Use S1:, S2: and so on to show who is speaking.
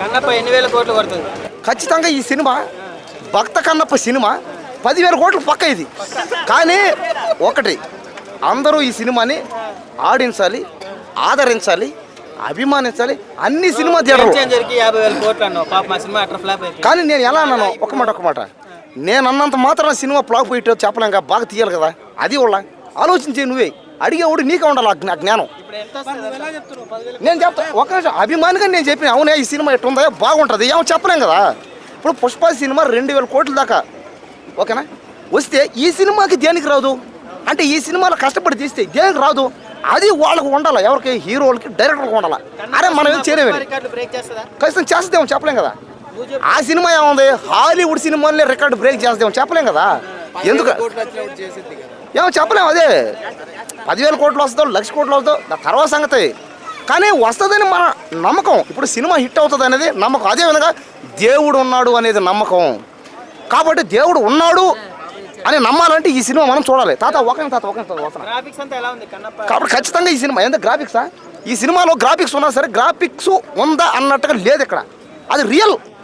S1: కన్నప్ప ఎన్ని వేల కోట్లు పడుతుంది?
S2: ఖచ్చితంగా ఈ సినిమా భక్త కన్నప్ప సినిమా 10,000 కోట్లు పక్క ఇది. కానీ ఒకటి, అందరూ ఈ సినిమాని ఆడించాలి, ఆదరించాలి, అభిమానించాలి. అన్ని సినిమా థియేటర్లు
S1: 50,000 కోట్లు అన్నావు, పాప మా సినిమా అట్లా ఫ్లాప్ అయిపోయింది.
S2: కానీ నేను ఎలా అన్నాను, ఒక మాట నేను అన్నంత మాత్రం సినిమా ఫ్లాప్ పోయిటో చెప్పలేం కదా, బాగా తీయాలి కదా. అది వాళ్ళ ఆలోచించే, నువ్వే అడిగేవాడు నీకే ఉండాలి ఆ జ్ఞానం. నేను చెప్తా ఒక నిమిషం, అభిమానిగా నేను చెప్పిన అవునే ఈ సినిమా ఎట్టుందో బాగుంటుంది ఏమో చెప్పలేం కదా. ఇప్పుడు పుష్ప సినిమా 2,000 కోట్ల దాకా ఓకేనా వస్తే ఈ సినిమాకి దేనికి రాదు అంటే, ఈ సినిమాలో కష్టపడి తీస్తే దేనికి రాదు. అది వాళ్ళకు ఉండాలి, ఎవరికి, హీరోలకి, డైరెక్టర్కి ఉండాలి. అరే మనం ఏం చేయలేము, ఖచ్చితంగా చేస్తేమో చెప్పలేం కదా. ఆ సినిమా ఏముంది, హాలీవుడ్ సినిమాలే రికార్డు బ్రేక్ చేస్తేమో చెప్పలేం కదా. ఎందుకు ఏమో చెప్పలేము. అదే 10,000 కోట్లు వస్తుందో, 1,00,000 కోట్లు వస్తుందో తర్వాత సంగతి. కానీ వస్తుందని మన నమ్మకం. ఇప్పుడు సినిమా హిట్ అవుతుంది అనేది నమ్మకం. అదేవిధంగా దేవుడు ఉన్నాడు అనేది నమ్మకం. కాబట్టి దేవుడు ఉన్నాడు అని నమ్మాలంటే ఈ సినిమా మనం చూడాలి. కాబట్టి ఖచ్చితంగా ఈ సినిమా ఎంత గ్రాఫిక్సా, ఈ సినిమాలో గ్రాఫిక్స్ ఉన్నా సరే గ్రాఫిక్స్ ఉందా అన్నట్టుగా లేదు ఇక్కడ. అది రియల్